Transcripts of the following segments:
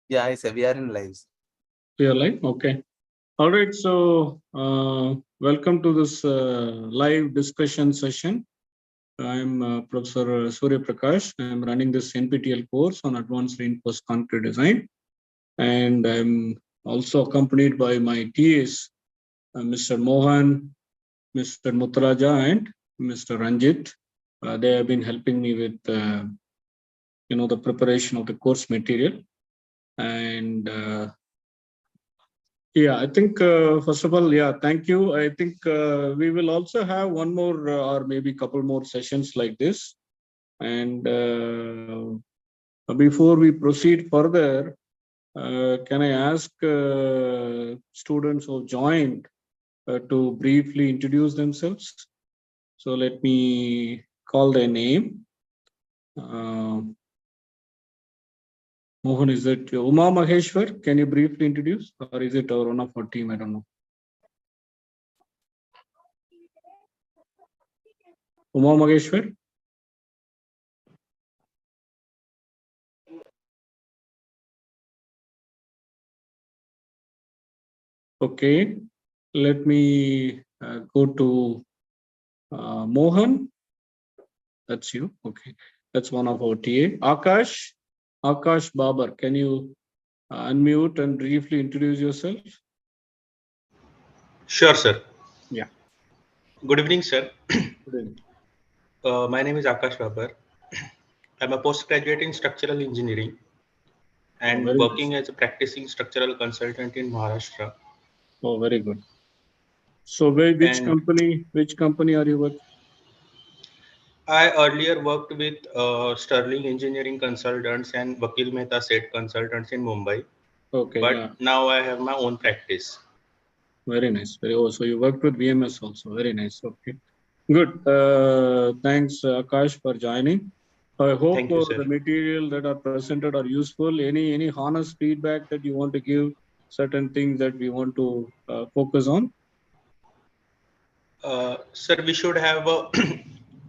Yeah, I say we are in live. We are live? Okay. All right. So, welcome to this live discussion session. I'm Professor Surya Prakash. I'm running this NPTEL course on Advanced Reinforced Concrete Design. And I'm also accompanied by my TAs, Mr. Mohan, Mr. Muttaraja, and Mr. Ranjit. They have been helping me with, the preparation of the course material. And yeah, I think first of all, thank you. I think we will also have one more or maybe a couple more sessions like this. And before we proceed further, can I ask students who joined to briefly introduce themselves? So let me call their name. Mohan, is it Uma Maheshwar? Can you briefly introduce, or is it one of our team? I don't know. Uma Maheshwar? Okay, let me go to Mohan. That's you. Okay, that's one of our TA. Akash Babar, can you unmute and briefly introduce yourself? Sure, sir. Yeah. Good evening, sir. Good evening. My name is Akash Babar. I'm a postgraduate in structural engineering and working as a practicing structural consultant in Maharashtra. Oh, very good. So, which company are you working? I earlier worked with Sterling Engineering Consultants and Vakil Mehta Set Consultants in Mumbai. Okay. But now I have my own practice. Very nice. So you worked with VMS also. Very nice. Okay. Good. Thanks, Akash, for joining. I hope the material that are presented are useful. Any honest feedback that you want to give, certain things that we want to focus on? Sir, we should have a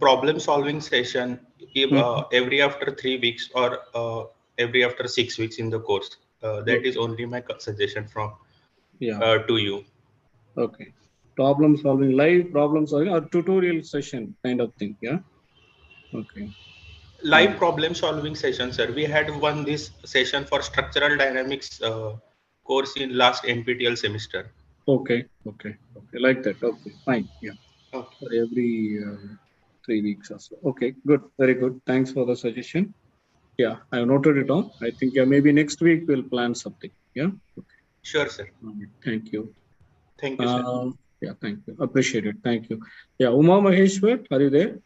problem solving session every after 3 weeks or every after 6 weeks in the course. That is only my suggestion from to you. Okay. Problem solving, live problem solving or tutorial session kind of thing. Yeah. Okay. Live problem solving session, sir. We had this session for structural dynamics course in last NPTEL semester. Okay. Like that. Okay. Fine. Yeah. Okay. For every 3 weeks or so. Okay. Good. Very good. Thanks for the suggestion. Yeah, I noted it on. I think maybe next week we'll plan something. Yeah. Okay. Sure, sir. Thank you. Thank you, sir. Yeah, thank you. Appreciate it. Thank you. Yeah, Uma Maheshwar, are you there?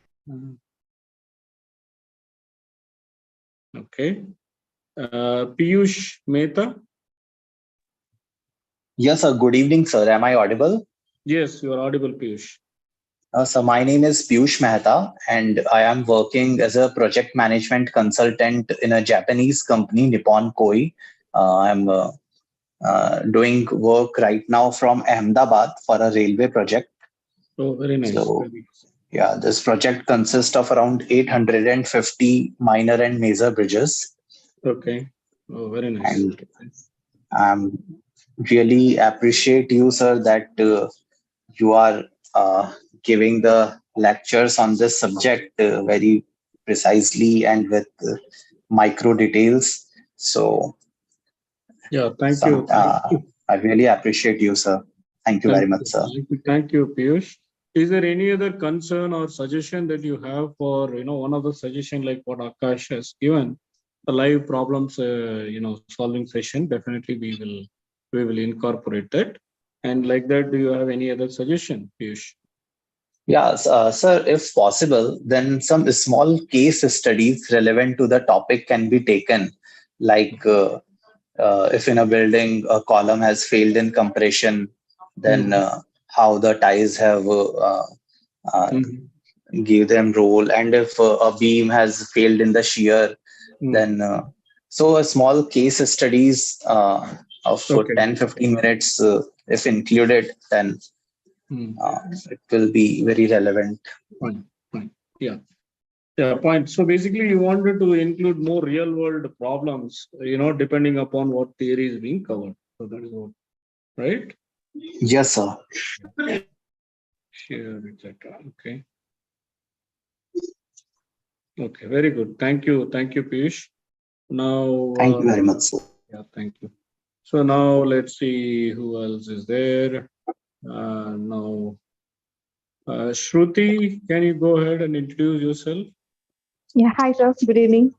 Okay. Piyush Mehta. Yes, sir. Good evening, sir. Am I audible? Yes, you are audible, Piyush. So my name is Piyush Mehta, and I am working as a project management consultant in a Japanese company, Nippon Koi. I'm doing work right now from Ahmedabad for a railway project. Oh, very nice. So, yeah, this project consists of around 850 minor and major bridges. Okay. Oh, very nice. And really appreciate you, sir, that you are giving the lectures on this subject very precisely and with micro details. So, yeah, thank you. I really appreciate you, sir. Thank you very much, sir. Thank you, Piyush. Is there any other concern or suggestion that you have for, one of the suggestion like what Akash has given, the live problems, solving session? Definitely, we will incorporate that. And like that, do you have any other suggestion, Piyush? Yeah, sir, if possible, then some small case studies relevant to the topic can be taken. Like if in a building a column has failed in compression, then how the ties have give them roll, and if a beam has failed in the shear, then so a small case studies of 10-15 minutes if included, then it will be very relevant. Fine. Yeah. Yeah, point. So basically, you wanted to include more real-world problems, depending upon what theory is being covered. So that is what, right? Yes, sir. Share, etc. Okay. Okay, very good. Thank you. Thank you, Piyush. Now, Thank you very much, sir. yeah, thank you. So now let's see who else is there. Now, Shruti, can you go ahead and introduce yourself? Yeah, hi sir. Good evening.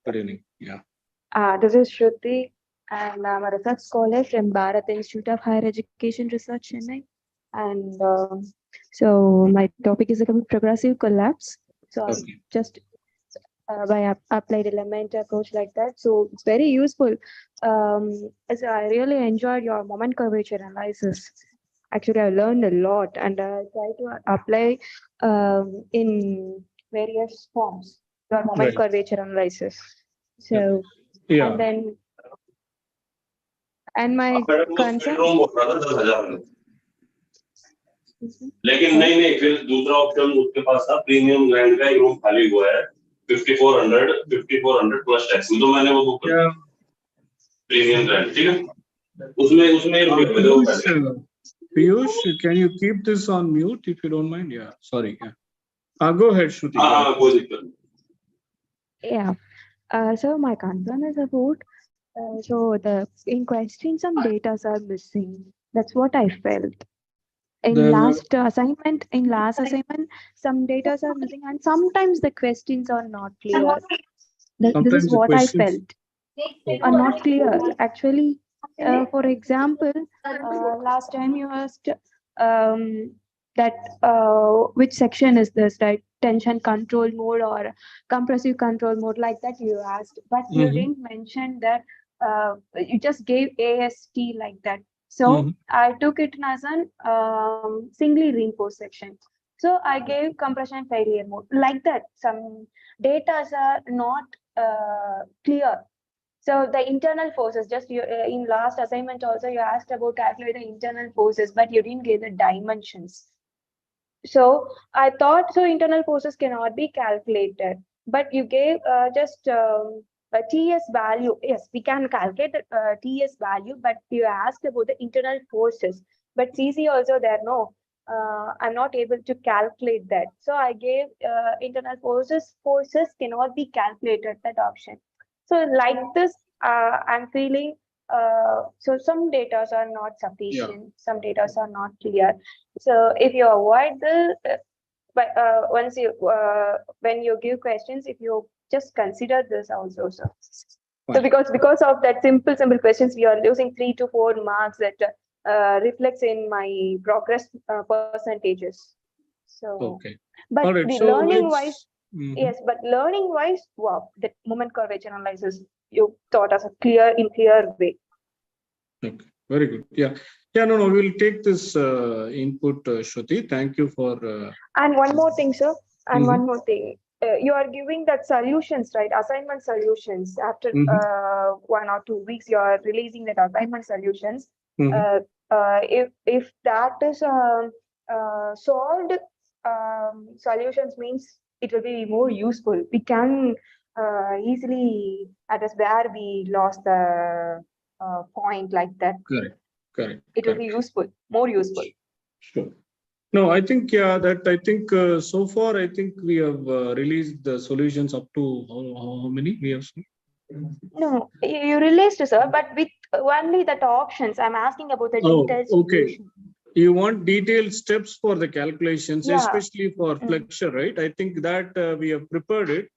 Good evening. Yeah. This is Shruti, and I'm a research scholar from Bharat Institute of Higher Education Research, Chennai. And so my topic is about progressive collapse. So Okay. just by applied element approach like that. So it's very useful. As I really enjoyed your moment curvature analysis. Actually, I learned a lot, and I try to apply in various forms your moment Right. curvature analysis. Yeah. So Yeah. and then and my concern. लेकिन नहीं फिर दूसरा option उसके पास था premium land का एक room खाली हुआ है 5400 प्लस टैक्स तो मैंने वो बुक कर प्रीमियम लैंड ठीक है उसमें Piyush, can you keep this on mute if you don't mind? Yeah, sorry. Yeah. Go ahead, Shruti. हाँ कोई दिक्कत नहीं. Yeah. So my concern is about so the in question some data are missing. That's what I felt. In last assignment, some data are missing, and sometimes the questions are not clear. This is what I felt. Are not clear. Actually, for example, last time you asked that which section is this, right? Tension control mode or compressive control mode, like that you asked, but you didn't mention that. You just gave AST like that. So I took it as an singly reinforced section. So I gave compression failure mode like that. Some data are not clear. So the internal forces, just you, in last assignment also you asked about calculate the internal forces, but you didn't give the dimensions. So I thought so internal forces cannot be calculated, but you gave just a TS value. Yes, we can calculate the TS value, but you asked about the internal forces. But CC also there, no, I'm not able to calculate that. So I gave internal forces cannot be calculated, that option. So like this, I'm feeling so some data are not sufficient, some data are not clear. So if you avoid the, but once you when you give questions, if you just consider this also, so because of that simple questions, we are losing 3 to 4 marks that reflects in my progress percentages. So okay, but all right, the so learning wise. Yes, but learning wise, wow, the moment curvature analysis you taught us in clear way. Okay, very good. Yeah, no, we'll take this input, Shruti. Thank you for. And one more thing, sir. And one more thing. You are giving that solutions, right? Assignment solutions. After 1 or 2 weeks, you are releasing that assignment solutions. If that is solved, solutions means it will be more useful. We can easily address where we lost the point like that. Correct. It will be useful, more useful. Sure. No, I think so far I think we have released the solutions up to how many we have seen? No, you released, sir, but with only that options. I'm asking about the detailed solution. You want detailed steps for the calculations, especially for flexure, right? I think that we have prepared it.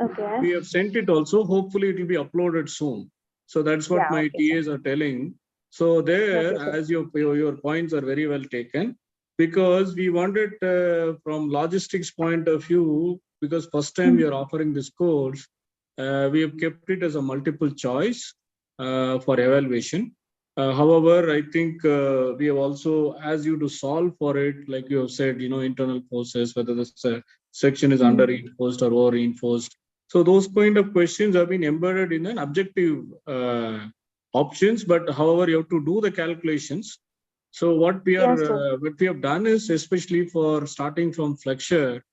Okay. We have sent it also. Hopefully, it will be uploaded soon. So that's what my TAs are telling. So there, as your points are very well taken, because we wanted from logistics point of view, because first time we are offering this course, we have kept it as a multiple choice for evaluation. However, I think we have also asked you to solve for it, like you have said, internal forces, whether the section is under reinforced or over reinforced. So those kind of questions have been embedded in an objective options, but however, you have to do the calculations. So what we have done is, especially for starting from flexure,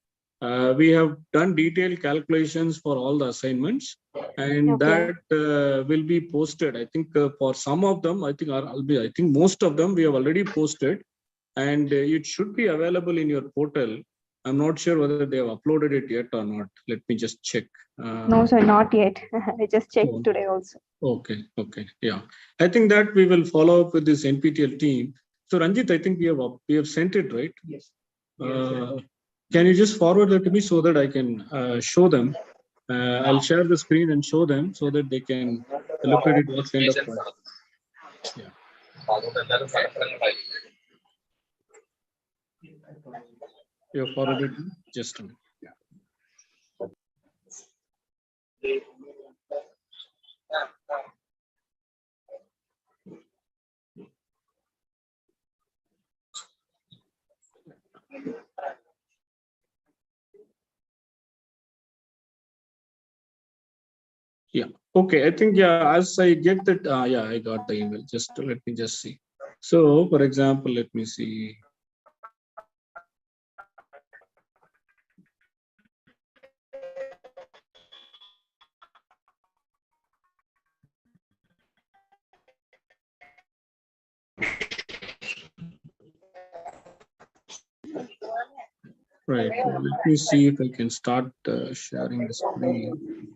We have done detailed calculations for all the assignments, and that will be posted. I think for some of them, I think most of them we have already posted, and it should be available in your portal. I'm not sure whether they have uploaded it yet or not. Let me just check. No, sir, not yet. I just checked today also. Okay, yeah. I think that we will follow up with this NPTEL team. So Ranjit, I think we have sent it, right? Yes. Can you just forward that to me so that I can show them? I'll share the screen and show them so that they can look at it. What kind of? Yeah. You have forwarded just a minute. Yeah. Okay. I think as I get that, I got the email. Just let me just see. So, for example, let me see. Right. Let me see if I can start sharing the screen.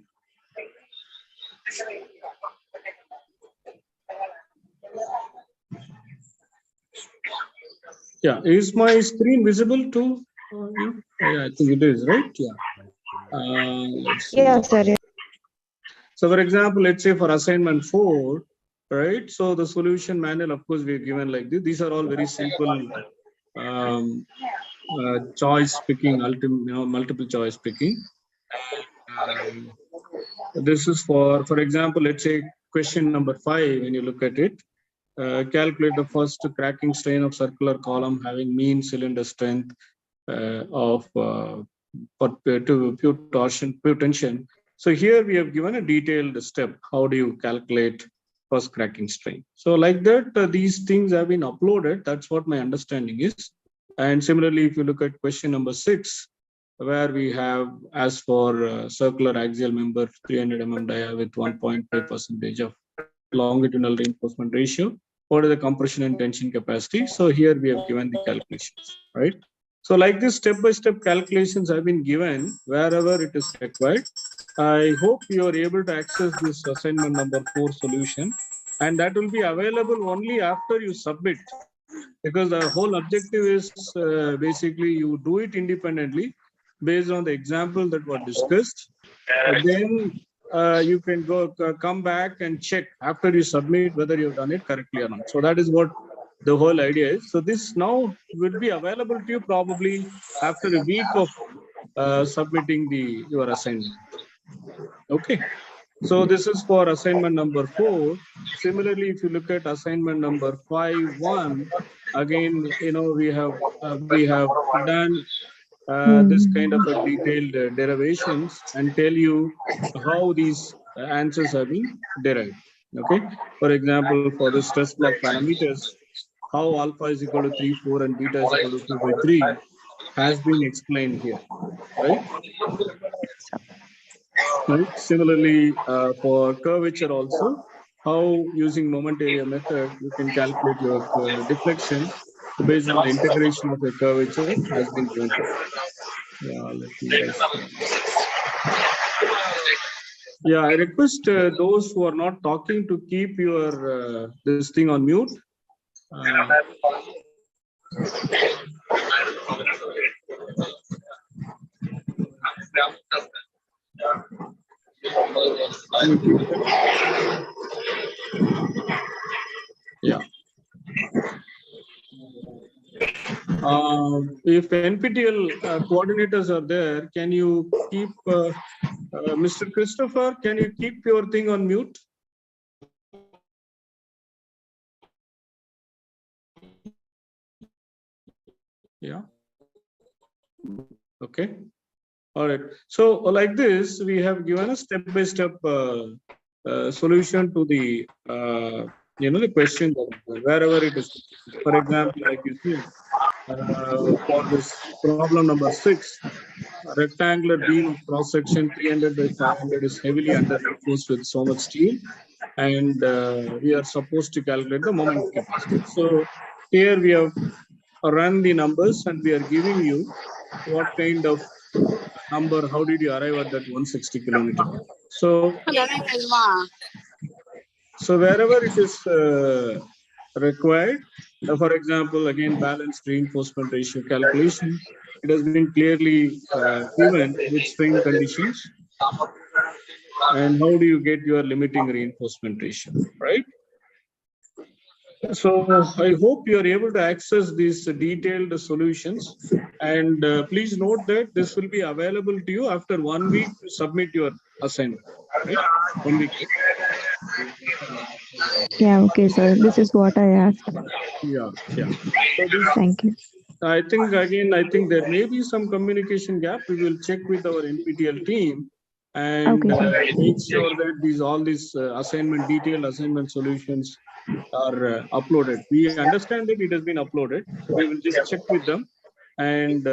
Yeah, is my screen visible to you? Yeah, I think it is, right? Yeah. Let's see. Yeah, sir. So, for example, let's say for assignment 4, right? So the solution manual, of course, we've given like this. These are all very simple choice picking, multiple choice picking. This is for example, let's say question number 5. When you look at it, calculate the first cracking strain of circular column having mean cylinder strength of pure tension. So here we have given a detailed step. How do you calculate first cracking strain? So like that, these things have been uploaded. That's what my understanding is. And similarly, if you look at question number 6, where we have as for circular axial member 300 mm dia with 1.5% of longitudinal reinforcement ratio, what is the compression and tension capacity? So here we have given the calculations, right? So like this step-by-step calculations have been given wherever it is required. I hope you are able to access this assignment number 4 solution, and that will be available only after you submit, because the whole objective is basically you do it independently based on the example that was discussed. Then you can come back and check after you submit whether you've done it correctly or not. So that is what the whole idea is. So this now will be available to you probably after a week of submitting your assignment. Okay. So this is for assignment number 4. Similarly, if you look at assignment number 5.1, again, we have done this kind of a detailed derivations and tell you how these answers have been derived. Okay. For example, for the stress block parameters, how alpha is equal to 3.4 and beta is equal to 2/3 has been explained here, right? Right. Similarly, for curvature also, how using moment area method you can calculate your deflection based on the integration of the curvature has been given to you. Yeah, let me just. Yeah, I request those who are not talking to keep your this thing on mute. Yeah. If NPTEL coordinators are there, can you keep Mr. Christopher? Can you keep your thing on mute? Yeah. Okay. All right. So like this, we have given a step-by-step solution to the the question wherever it is. For example, like you see, for this problem number 6, rectangular beam of cross section 300 by 500 is heavily under reinforced with so much steel, and we are supposed to calculate the moment capacity. So here we have run the numbers and we are giving you what kind of number, how did you arrive at that 160 kilometer? So wherever it is required, for example, again, balanced reinforcement ratio calculation, it has been clearly given with strain conditions. And how do you get your limiting reinforcement ratio, right? So I hope you are able to access these detailed solutions. And please note that this will be available to you after 1 week to submit your assignment, right? 1 week. Yeah, okay, sir. This is what I asked. Yeah. So this, Thank you. I think there may be some communication gap. We will check with our NPTEL team and make sure that all these assignment solutions are uploaded. We understand that it has been uploaded. We will just check with them, and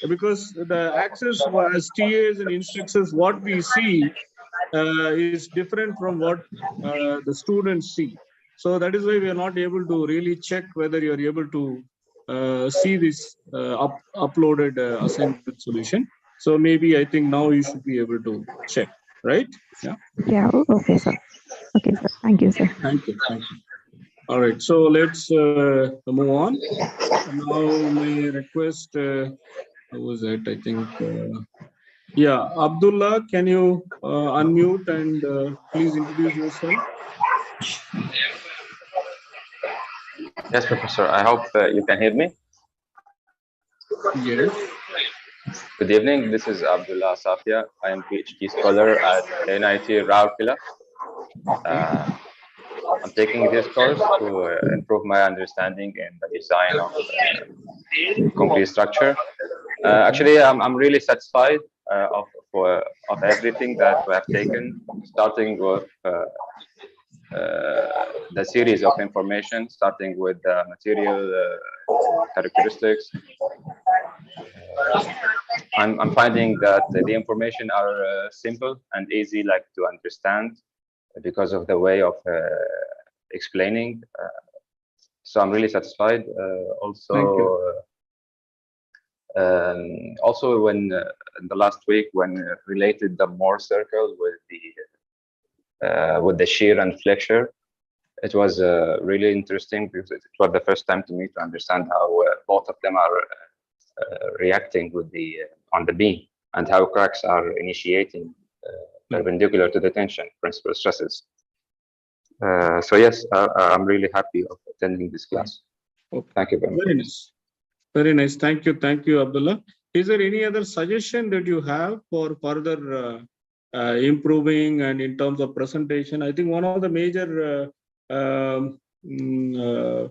because the access as TAs and instructors, what we see is different from what the students see. So that is why we are not able to really check whether you are able to see this uploaded assignment solution. So maybe I think now you should be able to check, right? Yeah. Yeah, okay, sir. Okay, sir. Thank you, sir. Thank you. All right, so let's move on. Now may request, who was that? I think, yeah, Abdullah, can you unmute and please introduce yourself? Yes, Professor. I hope you can hear me. Yes. Good evening. This is Abdullah Safia. I am PhD scholar at NIT Rourkela. I'm taking this course to improve my understanding in the design of complete structure. Actually, I'm really satisfied of everything that we have taken, starting with the series of information, starting with the material characteristics. I'm finding that the information are simple and easy, to understand, because of the way of explaining. So I'm really satisfied. Also, when in the last week, when related the Mohr circle with the shear and flexure, it was really interesting because it was the first time to me to understand how both of them are reacting with on the beam, and how cracks are initiating perpendicular to the tension principal stresses. So yes, I'm really happy of attending this class. Okay. Thank you very much. Very nice. Very nice. Thank you, Abdullah. Is there any other suggestion that you have for further improving and in terms of presentation? I think one of the major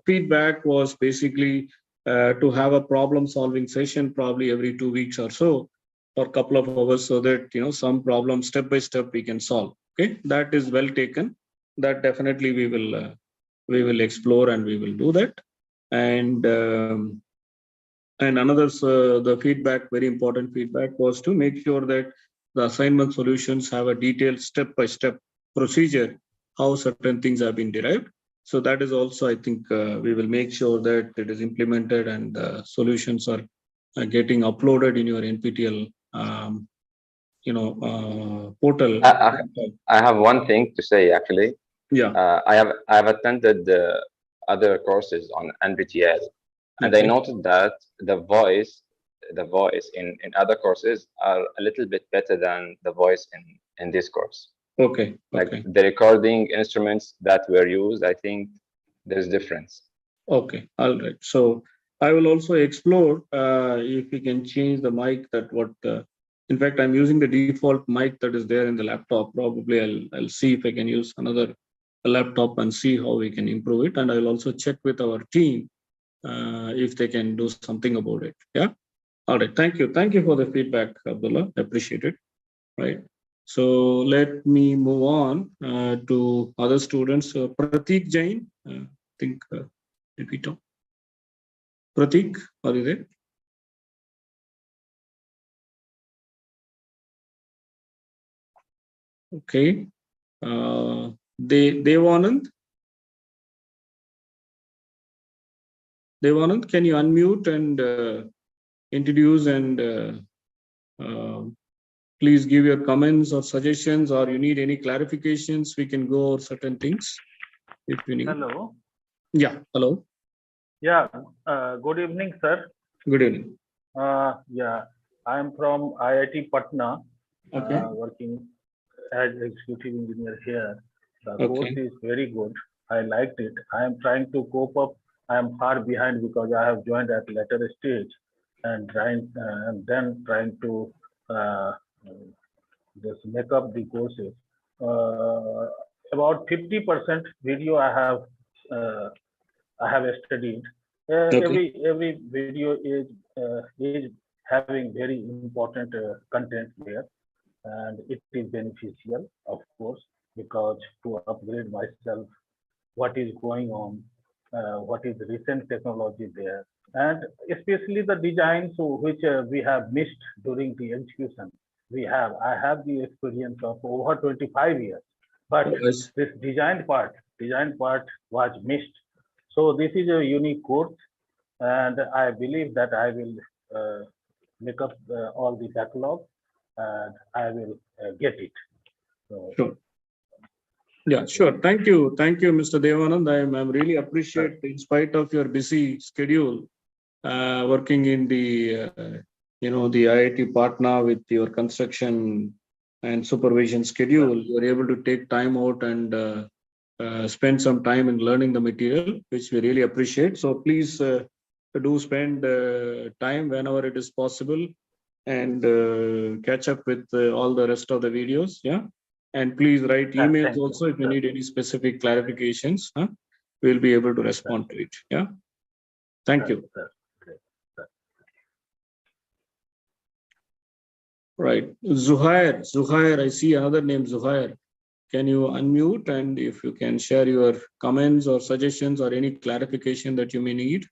feedback was basically to have a problem-solving session probably every 2 weeks or so, for a couple of hours, so that some problem step by step we can solve. Okay, that is well taken. That definitely we will explore and we will do that. And another the feedback, very important feedback, was to make sure that the assignment solutions have a detailed step-by-step procedure, how certain things have been derived. So that is also, I think, we will make sure that it is implemented and the solutions are getting uploaded in your NPTEL portal. I have one thing to say, actually. Yeah. I have attended other courses on NPTEL, and I noted that the voice in other courses are a little bit better than the voice in this course. Okay. Like the recording instruments that were used, I think there's difference. Okay. All right. So I will also explore if we can change the mic. In fact, I'm using the default mic that is there in the laptop. Probably I'll see if I can use another laptop and see how we can improve it. And I'll also check with our team if they can do something about it. Yeah. All right. Thank you. Thank you for the feedback, Abdullah. Appreciate it. Right. So let me move on to other students. Pratik Jain, I think, repeat. Pratik, are you there? Okay. Devanand? Devanand, can you unmute and introduce and please give your comments or suggestions, or you need any clarifications, we can go over certain things if you need. Hello. Yeah, hello. Yeah, good evening, sir. Good evening. Yeah, I am from IIT Patna, Okay. working as executive engineer here. The Okay. course is very good. I liked it. I am trying to cope up. I am far behind because I have joined at later stage and then trying to uh, just make up the courses. About 50% video uh, I have studied. Okay. Every video is having very important content there, and it is beneficial, of course, because to upgrade myself, what is going on, what is recent technology there, and especially the designs which we have missed during the execution. I have the experience of over 25 years, but Yes. this design part was missed. So this is a unique course, and I believe that I will make up all the backlog, and I will get it. So, Sure. Yeah, sure. Thank you. Thank you, Mr. Devanand. I'm really appreciate, in spite of your busy schedule, working in the, the IIT partner with your construction and supervision schedule, you're able to take time out and spend some time in learning the material, which we really appreciate. So please do spend time whenever it is possible and catch up with all the rest of the videos. Yeah. And please write emails also if you need any specific clarifications. We'll be able to respond to it. Yeah. Thank you. Right. Zuhair, I see another name, Zuhair. Can you unmute, and if you can share your comments or suggestions or any clarification that you may need?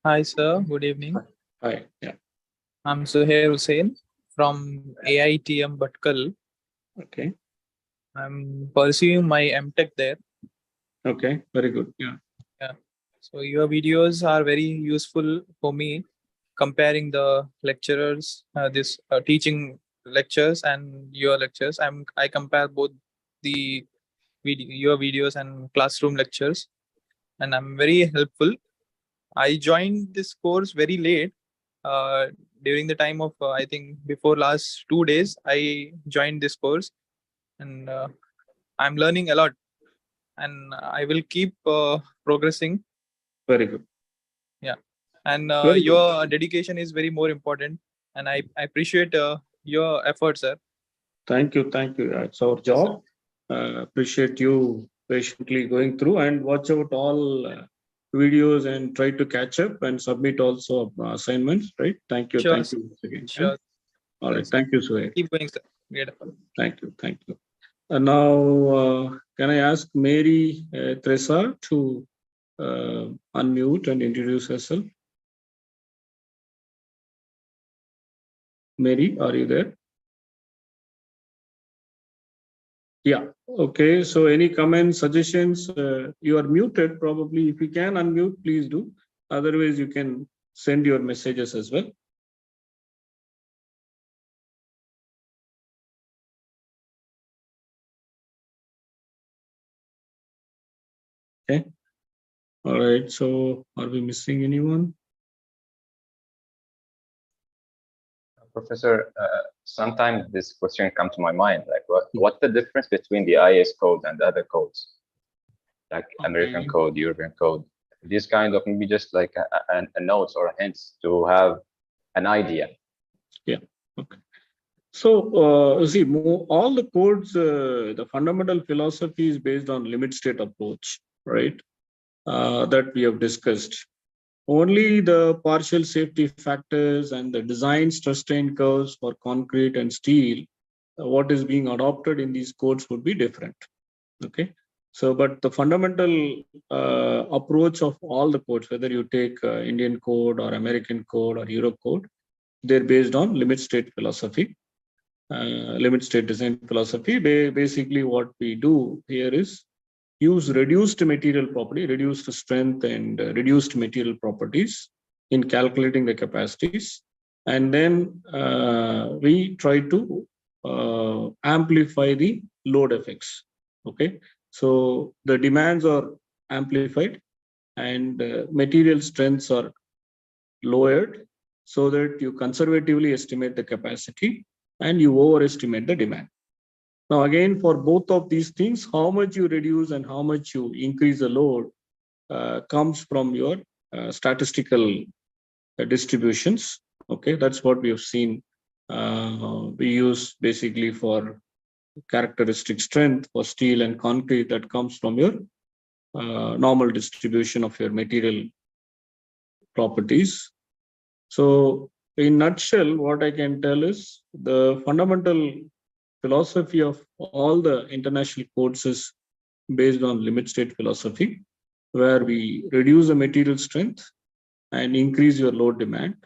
Hi, sir. Good evening. Hi. Yeah. I'm Suhair Hussain from AITM Bhatkal. Okay. I'm pursuing my MTech there. Okay. Very good. Yeah. Yeah. So your videos are very useful for me, comparing the lecturers, teaching lectures and your lectures. I compare both the your videos and classroom lectures, and I'm very helpful. I joined this course very late. During the time of I think before last 2 days, I joined this course, and I'm learning a lot, and I will keep progressing. Very good. Yeah, and Very your dedication is very more important, and I appreciate your efforts, sir. Thank you. Thank you. It's our job. Appreciate you patiently going through, and watch out all videos and try to catch up and submit also assignments, right? Thank you. Sure, Thank you once again. sure. Yeah? All right. Yes. Thank you, Suhair. Keep going, sir. Great effort. Thank you. Thank you. And now, can I ask Mary Teresa to unmute and introduce herself? Mary, are you there? Yeah. Okay. So any comments, suggestions? You are muted probably. If you can unmute, please do. Otherwise, you can send your messages as well. Okay. All right. So are we missing anyone? Professor, sometimes this question comes to my mind, like what's the difference between the IS code and the other codes, like American code, European code? These kind of maybe just like a notes or hints to have an idea. Yeah. Okay. So see, all the codes, the fundamental philosophy is based on limit state approach, right? That we have discussed. Only the partial safety factors and the design stress strain curves for concrete and steel, what is being adopted in these codes would be different. Okay. So, but the fundamental approach of all the codes, whether you take Indian code or American code or Euro code, they're based on limit state philosophy, limit state design philosophy. Basically, what we do here is use reduced material property, reduced strength, and reduced material properties in calculating the capacities. And then we try to amplify the load effects. Okay, so the demands are amplified and material strengths are lowered so that you conservatively estimate the capacity and you overestimate the demand. Now, again, for both of these things, how much you reduce and how much you increase the load comes from your statistical distributions. Okay, that's what we have seen. We use basically for characteristic strength for steel and concrete that comes from your normal distribution of your material properties. So in nutshell, what I can tell is the fundamental philosophy of all the international codes is based on limit state philosophy, where we reduce the material strength and increase your load demand.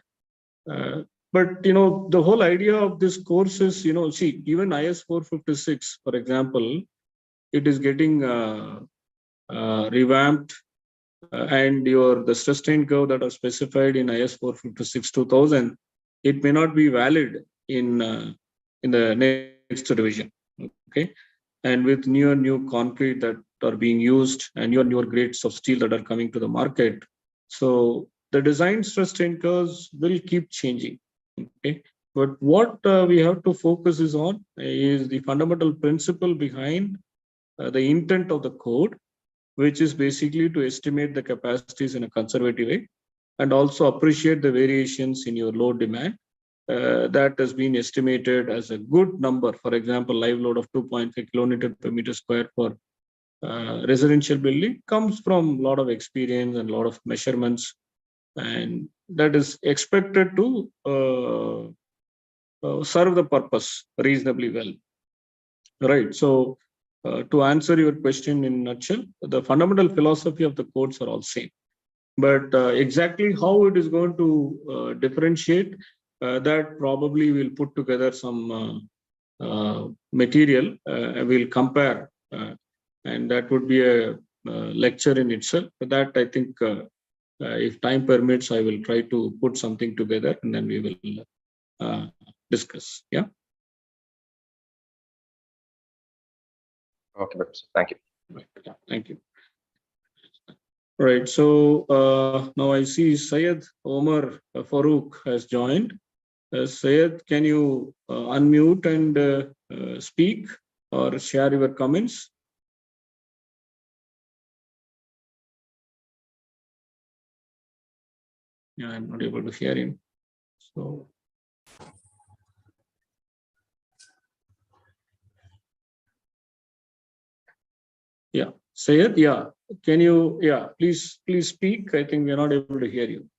But the whole idea of this course is, see, even IS 456, for example, it is getting revamped, and the stress strain curve that are specified in IS 456 2000, it may not be valid in the next revision. Okay, and with new concrete that are being used and newer grades of steel that are coming to the market, so the design stress strain curves will keep changing. Okay, but what we have to focus is the fundamental principle behind the intent of the code, which is basically to estimate the capacities in a conservative way and also appreciate the variations in your load demand that has been estimated as a good number. For example, live load of 2.5 kilonewton per meter square for residential building comes from a lot of experience and a lot of measurements, and that is expected to serve the purpose reasonably well. Right. So to answer your question in a nutshell, the fundamental philosophy of the codes are all same. But exactly how it is going to differentiate, that probably we'll put together some material, we'll compare, and that would be a lecture in itself. For that, I think if time permits, I will try to put something together and then we will discuss. Yeah. Okay, thank you. Right. Yeah, thank you. Right. So now I see Syed Omar Farouk has joined. Syed, can you unmute and speak or share your comments? Yeah, I'm not able to hear him. So. Yeah, Syed, yeah. Can you, please speak. I think we're not able to hear you.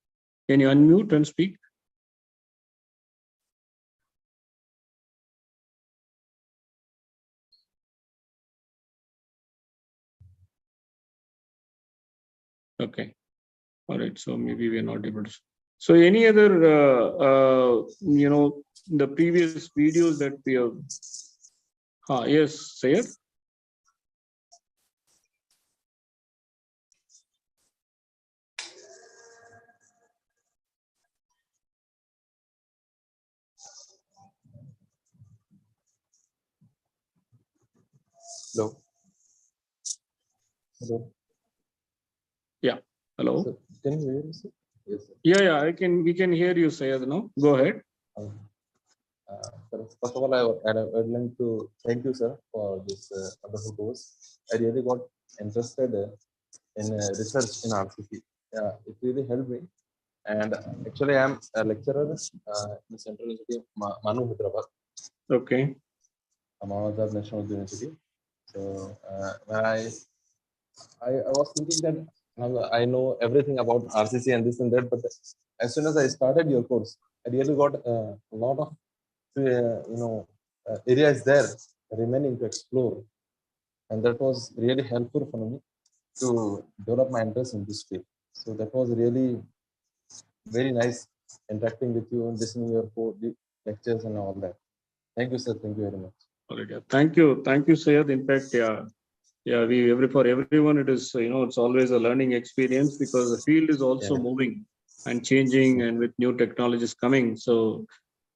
Can you unmute and speak? Okay. All right. So maybe we're not able to. So any other, the previous videos that we have. Yes, Syed. Hello. Hello. Yeah. Hello. Sir, can you hear me? Sir? Yes. Sir. Yeah. We can hear you, Syed. No, go ahead. Sir, first of all, I'd like to thank you, sir, for this wonderful course. I really got interested in research in RCC. It really helped me. And actually, I'm a lecturer in Central University of Manu, Hyderabad. Okay. Ahmedabad National University. So I was thinking that I know everything about RCC and this and that, but as soon as I started your course, I really got a lot of areas there remaining to explore, and that was really helpful for me to develop my interest in this field. So that was really very nice interacting with you and listening your lectures and all that. Thank you, sir. Thank you very much. All right, yeah. Thank you, Sayed. In fact, for everyone, it is it's always a learning experience because the field is also moving and changing, and with new technologies coming. So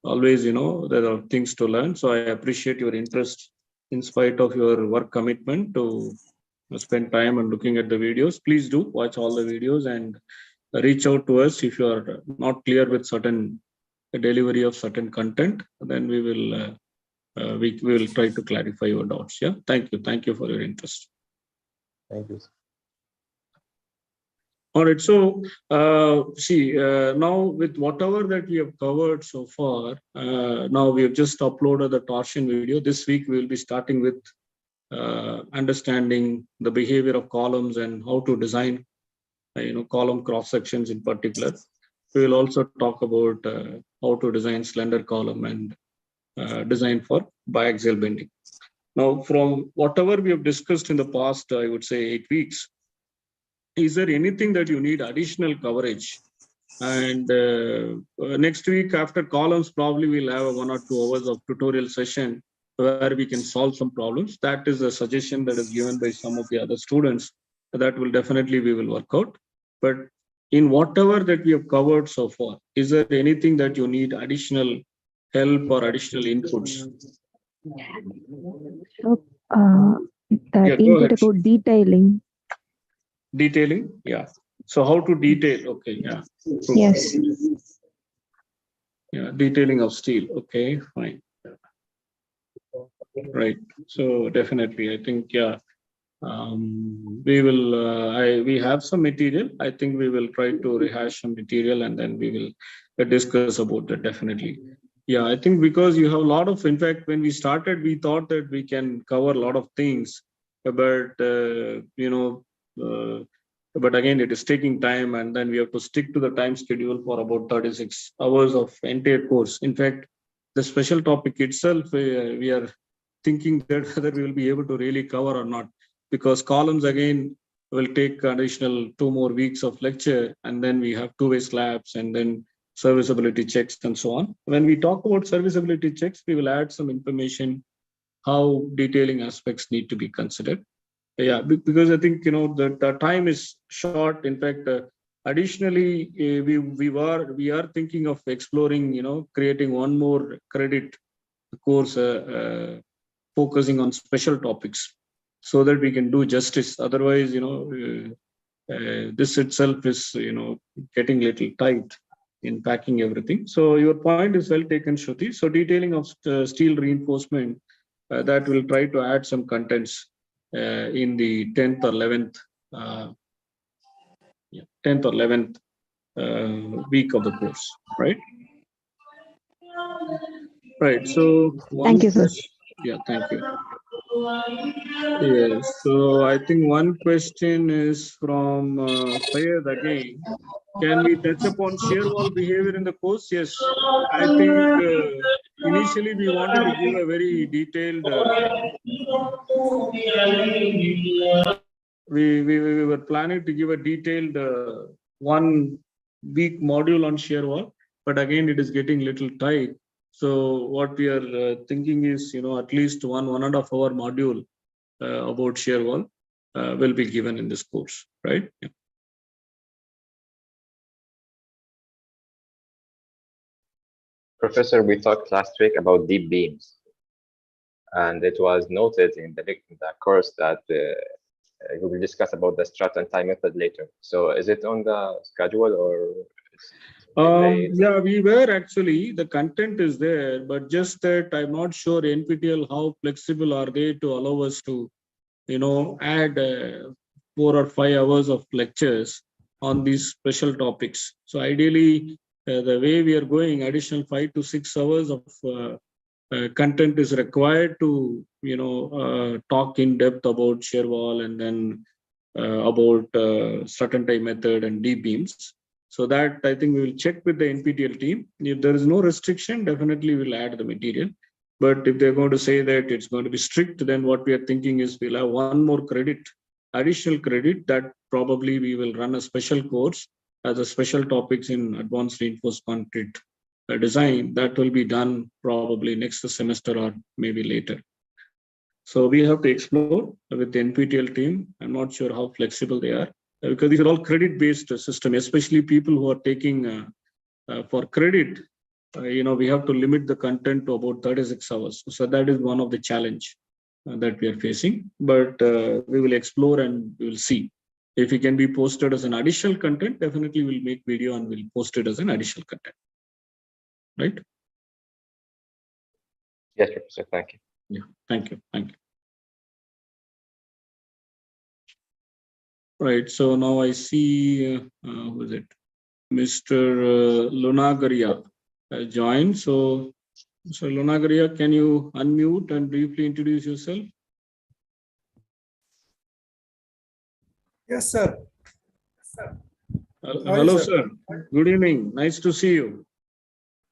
always, there are things to learn. So I appreciate your interest in spite of your work commitment to spend time and looking at the videos. Please do watch all the videos and reach out to us if you are not clear with certain delivery of certain content. Then we will we will try to clarify your doubts. Yeah, thank you for your interest. Thank you, sir. All right, so now with whatever that we have covered so far, now we have just uploaded the torsion video. This week we will be starting with understanding the behavior of columns and how to design column cross sections in particular. We will also talk about how to design slender column and design for biaxial bending. Now, from whatever we have discussed in the past, I would say 8 weeks, is there anything that you need additional coverage? And next week after columns, probably we'll have 1 or 2 hours of tutorial session where we can solve some problems. That is a suggestion that is given by some of the other students. That will definitely we will work out. But in whatever that we have covered so far, is there anything that you need additional help or additional inputs? So, the input about detailing. Detailing, yeah. So how to detail? Okay, yeah. Yes. Yeah, detailing of steel. Okay, fine. Right. So definitely, I think we will. We have some material. I think we will try to rehash some material and then we will discuss about that. Definitely. Yeah, I think because you have a lot of. In fact, when we started, we thought that we can cover a lot of things, but but again, it is taking time, and then we have to stick to the time schedule for about 36 hours of entire course. In fact, the special topic itself, we are thinking that whether we will be able to really cover or not, because columns again will take additional 2 more weeks of lecture, and then we have two-way slabs and then serviceability checks and so on. When we talk about serviceability checks, we will add some information how detailing aspects need to be considered. Yeah, because I think the time is short. In fact, additionally, we are thinking of exploring, creating 1 more credit course focusing on special topics, so that we can do justice. Otherwise, this itself is getting a little tight in packing everything. So your point is well taken, Shruti. So detailing of steel reinforcement, that will try to add some contents in the 10th or 11th 10th or 11th week of the course, right? Right. So Thank you, sir. Yeah, thank you. Yes. So I think one question is from Sayed again. Can we touch upon shear wall behavior in the course? Yes. I think initially we wanted to give a very detailed. We were planning to give a detailed 1 week module on shear wall, but again it is getting a little tight. So what we are thinking is, at least 1.5 hour module about shear wall will be given in this course, right? Yeah. Professor, we talked last week about deep beams, and it was noted in the course that we will discuss about the strut and tie method later. So is it on the schedule or? Yeah, we were actually, the content is there, but just that I'm not sure NPTEL how flexible are they to allow us to, add 4 or 5 hours of lectures on these special topics. So ideally, the way we are going, additional 5 to 6 hours of content is required to, talk in depth about shear wall and then about strut and tie method and deep beams. So that I think we will check with the NPTEL team. If there is no restriction, definitely we'll add the material. But if they're going to say that it's going to be strict, then what we are thinking is we'll have 1 more credit, additional credit, that probably we will run a special course as a special topics in advanced reinforced concrete design. That will be done probably next semester or maybe later. So we have to explore with the NPTEL team. I'm not sure how flexible they are because these are all credit-based system, especially people who are taking for credit. We have to limit the content to about 36 hours. So that is one of the challenge that we are facing. But we will explore and we will see. If it can be posted as an additional content, definitely we'll make video and we'll post it as an additional content. Right? Yes, Professor. Thank you. Yeah, thank you. Thank you. Right. So now I see, who is it? Mr. Lunagaria joined. So, Lunagaria, can you unmute and briefly introduce yourself? Yes, sir. Hello, sir. Good evening. Nice to see you.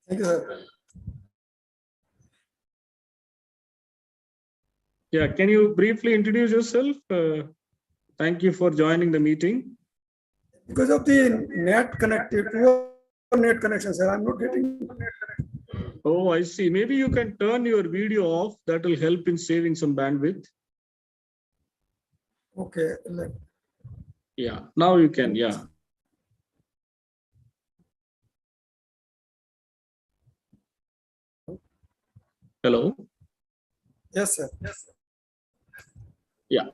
Thank you, sir. Yeah, can you briefly introduce yourself? Thank you for joining the meeting. Because of the net connectivity, poor net connection, sir, I'm not getting. Oh, I see. Maybe you can turn your video off. That will help in saving some bandwidth. Okay. Yeah, now you can. Yeah. Hello. Yes, sir. Yes, sir. Yeah.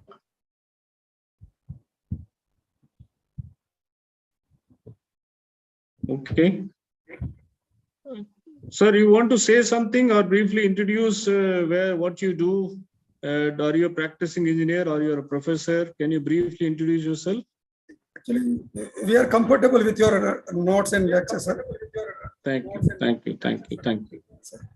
Okay. Sir, you want to say something or briefly introduce what you do? Are you a practicing engineer or you're a professor? Can you briefly introduce yourself? Actually, we are comfortable with your notes and lectures, sir. Thank you. Thank you. Thank you. Thank you.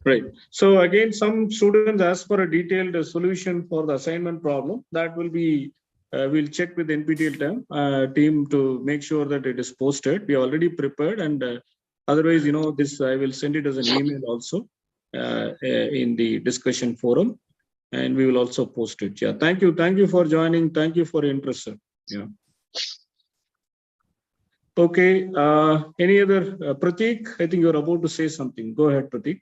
Right. So again, some students ask for a detailed solution for the assignment problem. That will be, we'll check with the NPTEL team to make sure that it is posted. We are already prepared, and otherwise, this I will send it as an email also in the discussion forum, and we will also post it. Yeah. Thank you. Thank you for joining. Thank you for your interest, sir. Yeah. Okay. Any other? Prateek, I think you're about to say something. Go ahead, Prateek.